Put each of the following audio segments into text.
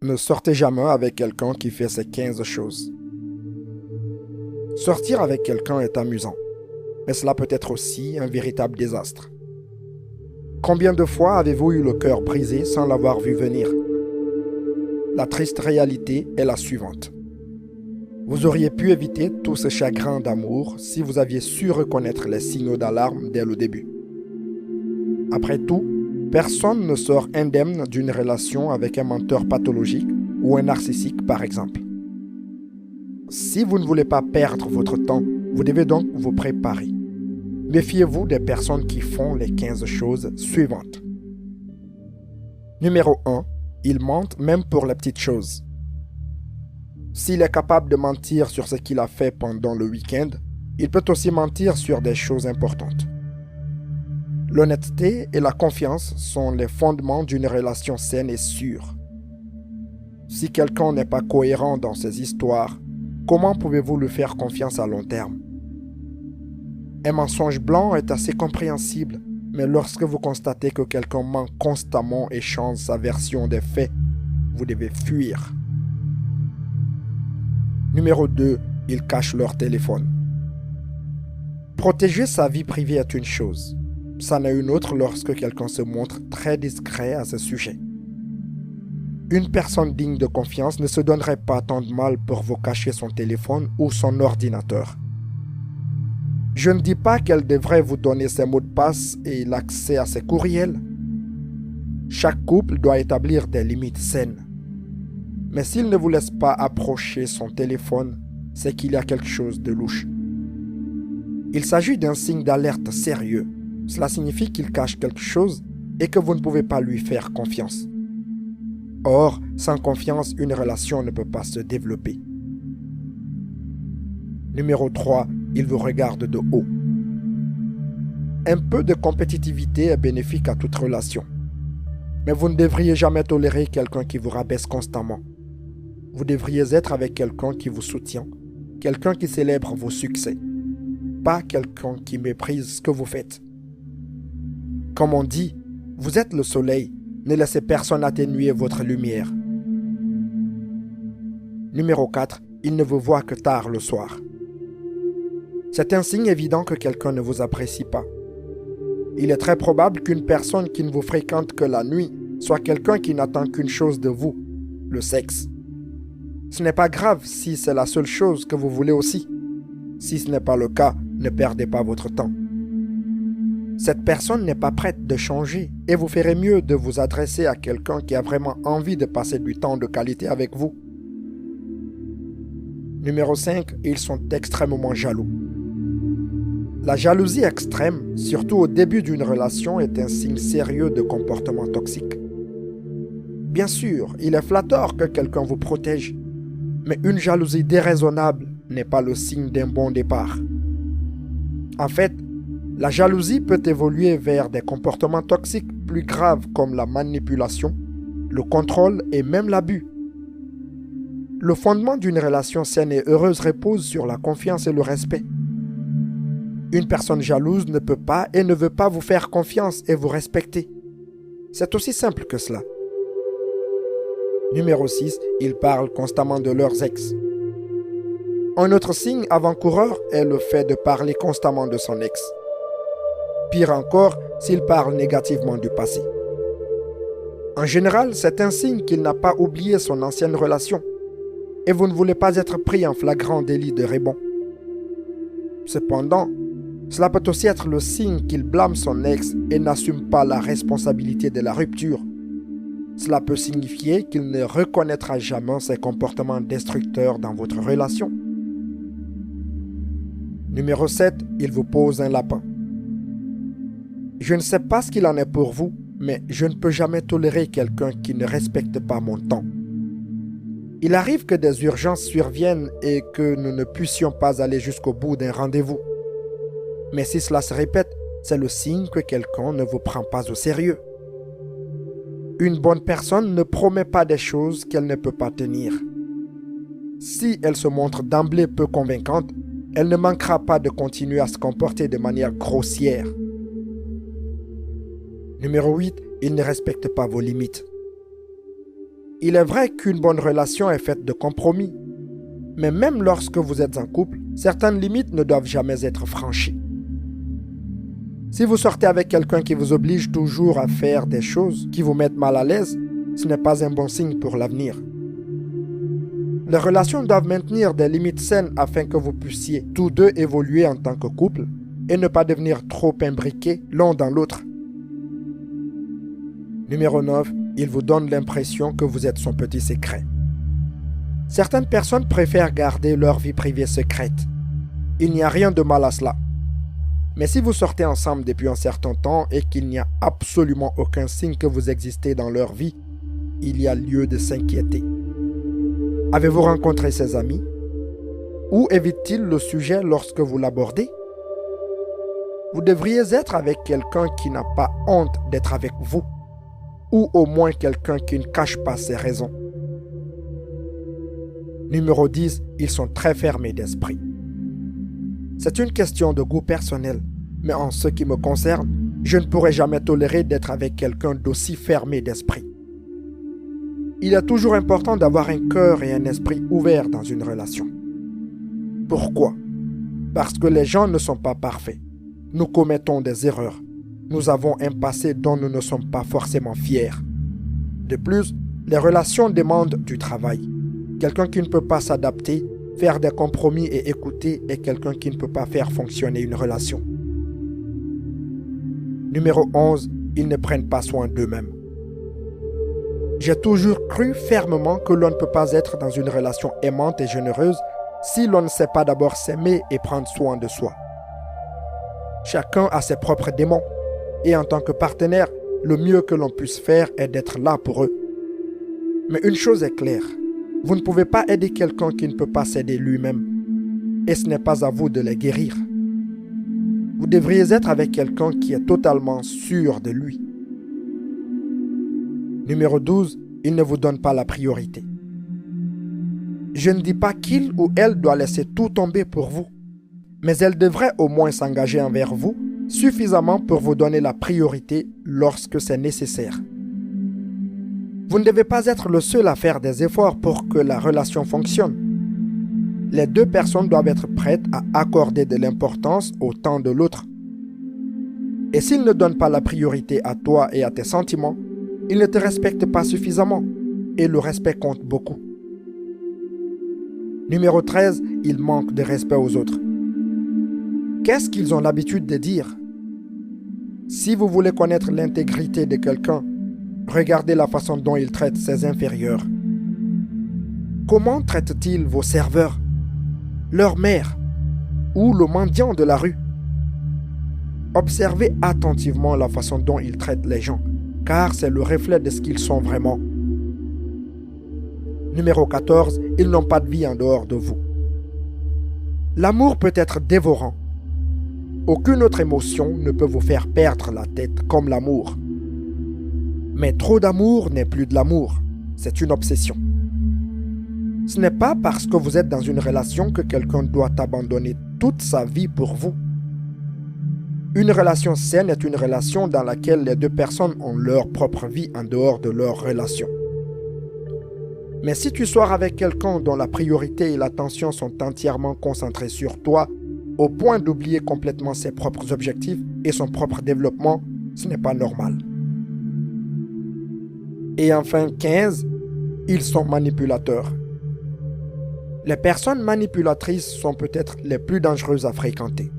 Ne sortez jamais avec quelqu'un qui fait ces 15 choses. Sortir avec quelqu'un est amusant, mais cela peut être aussi un véritable désastre. Combien de fois avez-vous eu le cœur brisé sans l'avoir vu venir? La triste réalité est la suivante. Vous auriez pu éviter tout ce chagrin d'amour si vous aviez su reconnaître les signaux d'alarme dès le début. Après tout, personne ne sort indemne d'une relation avec un menteur pathologique ou un narcissique, par exemple. Si vous ne voulez pas perdre votre temps, vous devez donc vous préparer. Méfiez-vous des personnes qui font les 15 choses suivantes. Numéro 1. Ils mentent même pour les petites choses. S'il est capable de mentir sur ce qu'il a fait pendant le week-end, il peut aussi mentir sur des choses importantes. L'honnêteté et la confiance sont les fondements d'une relation saine et sûre. Si quelqu'un n'est pas cohérent dans ses histoires, comment pouvez-vous lui faire confiance à long terme? Un mensonge blanc est assez compréhensible, mais lorsque vous constatez que quelqu'un ment constamment et change sa version des faits, vous devez fuir. Numéro 2. Ils cachent leur téléphone. Protéger sa vie privée est une chose. C'en est une autre lorsque quelqu'un se montre très discret à ce sujet. Une personne digne de confiance ne se donnerait pas tant de mal pour vous cacher son téléphone ou son ordinateur. Je ne dis pas qu'elle devrait vous donner ses mots de passe et l'accès à ses courriels. Chaque couple doit établir des limites saines. Mais s'il ne vous laisse pas approcher son téléphone, c'est qu'il y a quelque chose de louche. Il s'agit d'un signe d'alerte sérieux. Cela signifie qu'il cache quelque chose et que vous ne pouvez pas lui faire confiance. Or, sans confiance, une relation ne peut pas se développer. Numéro 3. Il vous regarde de haut. Un peu de compétitivité est bénéfique à toute relation. Mais vous ne devriez jamais tolérer quelqu'un qui vous rabaisse constamment. Vous devriez être avec quelqu'un qui vous soutient, quelqu'un qui célèbre vos succès, pas quelqu'un qui méprise ce que vous faites. Comme on dit, vous êtes le soleil, ne laissez personne atténuer votre lumière. Numéro 4. Il ne vous voit que tard le soir. C'est un signe évident que quelqu'un ne vous apprécie pas. Il est très probable qu'une personne qui ne vous fréquente que la nuit soit quelqu'un qui n'attend qu'une chose de vous, le sexe. Ce n'est pas grave si c'est la seule chose que vous voulez aussi. Si ce n'est pas le cas, ne perdez pas votre temps. Cette personne n'est pas prête de changer et vous ferez mieux de vous adresser à quelqu'un qui a vraiment envie de passer du temps de qualité avec vous. Numéro 5. Ils sont extrêmement jaloux. La jalousie extrême, surtout au début d'une relation, est un signe sérieux de comportement toxique. Bien sûr, il est flatteur que quelqu'un vous protège, mais une jalousie déraisonnable n'est pas le signe d'un bon départ. En fait, la jalousie peut évoluer vers des comportements toxiques plus graves comme la manipulation, le contrôle et même l'abus. Le fondement d'une relation saine et heureuse repose sur la confiance et le respect. Une personne jalouse ne peut pas et ne veut pas vous faire confiance et vous respecter. C'est aussi simple que cela. Numéro 6. Ils parlent constamment de leurs ex. Un autre signe avant-coureur est le fait de parler constamment de son ex. Pire encore, s'il parle négativement du passé. En général, c'est un signe qu'il n'a pas oublié son ancienne relation et vous ne voulez pas être pris en flagrant délit de rebond. Cependant, cela peut aussi être le signe qu'il blâme son ex et n'assume pas la responsabilité de la rupture. Cela peut signifier qu'il ne reconnaîtra jamais ses comportements destructeurs dans votre relation. Numéro 7. Il vous pose un lapin. Je ne sais pas ce qu'il en est pour vous, mais je ne peux jamais tolérer quelqu'un qui ne respecte pas mon temps. Il arrive que des urgences surviennent et que nous ne puissions pas aller jusqu'au bout d'un rendez-vous. Mais si cela se répète, c'est le signe que quelqu'un ne vous prend pas au sérieux. Une bonne personne ne promet pas des choses qu'elle ne peut pas tenir. Si elle se montre d'emblée peu convaincante, elle ne manquera pas de continuer à se comporter de manière grossière. Numéro 8. Il ne respecte pas vos limites. Il est vrai qu'une bonne relation est faite de compromis. Mais même lorsque vous êtes en couple, certaines limites ne doivent jamais être franchies. Si vous sortez avec quelqu'un qui vous oblige toujours à faire des choses qui vous mettent mal à l'aise, ce n'est pas un bon signe pour l'avenir. Les relations doivent maintenir des limites saines afin que vous puissiez tous deux évoluer en tant que couple et ne pas devenir trop imbriqués l'un dans l'autre. Numéro 9. Il vous donne l'impression que vous êtes son petit secret. Certaines personnes préfèrent garder leur vie privée secrète. Il n'y a rien de mal à cela. Mais si vous sortez ensemble depuis un certain temps et qu'il n'y a absolument aucun signe que vous existez dans leur vie, il y a lieu de s'inquiéter. Avez-vous rencontré ses amis? Où évite-t-il le sujet lorsque vous l'abordez? Vous devriez être avec quelqu'un qui n'a pas honte d'être avec vous, ou au moins quelqu'un qui ne cache pas ses raisons. Numéro 10, ils sont très fermés d'esprit. C'est une question de goût personnel, mais en ce qui me concerne, je ne pourrais jamais tolérer d'être avec quelqu'un d'aussi fermé d'esprit. Il est toujours important d'avoir un cœur et un esprit ouverts dans une relation. Pourquoi? Parce que les gens ne sont pas parfaits. Nous commettons des erreurs. Nous avons un passé dont nous ne sommes pas forcément fiers. De plus, les relations demandent du travail. Quelqu'un qui ne peut pas s'adapter, faire des compromis et écouter est quelqu'un qui ne peut pas faire fonctionner une relation. Numéro 11, ils ne prennent pas soin d'eux-mêmes. J'ai toujours cru fermement que l'on ne peut pas être dans une relation aimante et généreuse si l'on ne sait pas d'abord s'aimer et prendre soin de soi. Chacun a ses propres démons et en tant que partenaire, le mieux que l'on puisse faire est d'être là pour eux. Mais une chose est claire, vous ne pouvez pas aider quelqu'un qui ne peut pas s'aider lui-même et ce n'est pas à vous de les guérir. Vous devriez être avec quelqu'un qui est totalement sûr de lui. Numéro 12, il ne vous donne pas la priorité. Je ne dis pas qu'il ou elle doit laisser tout tomber pour vous, mais elle devrait au moins s'engager envers vous suffisamment pour vous donner la priorité lorsque c'est nécessaire. Vous ne devez pas être le seul à faire des efforts pour que la relation fonctionne. Les deux personnes doivent être prêtes à accorder de l'importance au temps de l'autre. Et s'il ne donne pas la priorité à toi et à tes sentiments, il ne te respecte pas suffisamment et le respect compte beaucoup. Numéro 13, il manque de respect aux autres. Qu'est-ce qu'ils ont l'habitude de dire? Si vous voulez connaître l'intégrité de quelqu'un, regardez la façon dont il traite ses inférieurs. Comment traite-t-il vos serveurs, leur mère ou le mendiant de la rue? Observez attentivement la façon dont il traite les gens, car c'est le reflet de ce qu'ils sont vraiment. Numéro 14, ils n'ont pas de vie en dehors de vous. L'amour peut être dévorant. Aucune autre émotion ne peut vous faire perdre la tête comme l'amour. Mais trop d'amour n'est plus de l'amour, c'est une obsession. Ce n'est pas parce que vous êtes dans une relation que quelqu'un doit abandonner toute sa vie pour vous. Une relation saine est une relation dans laquelle les deux personnes ont leur propre vie en dehors de leur relation. Mais si tu sors avec quelqu'un dont la priorité et l'attention sont entièrement concentrées sur toi, au point d'oublier complètement ses propres objectifs et son propre développement, ce n'est pas normal. Et enfin 15, ils sont manipulateurs. Les personnes manipulatrices sont peut-être les plus dangereuses à fréquenter.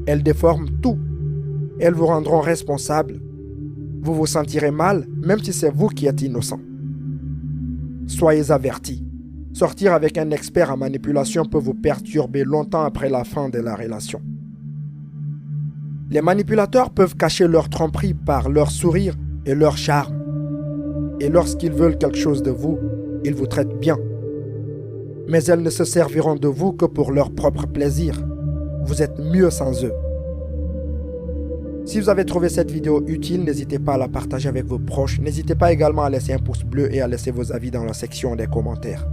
Elles déforment tout. Elles vous rendront responsable. Vous vous sentirez mal, même si c'est vous qui êtes innocent. Soyez avertis. Sortir avec un expert en manipulation peut vous perturber longtemps après la fin de la relation. Les manipulateurs peuvent cacher leur tromperie par leur sourire et leur charme. Et lorsqu'ils veulent quelque chose de vous, ils vous traitent bien. Mais elles ne se serviront de vous que pour leur propre plaisir. Vous êtes mieux sans eux. Si vous avez trouvé cette vidéo utile, n'hésitez pas à la partager avec vos proches. N'hésitez pas également à laisser un pouce bleu et à laisser vos avis dans la section des commentaires.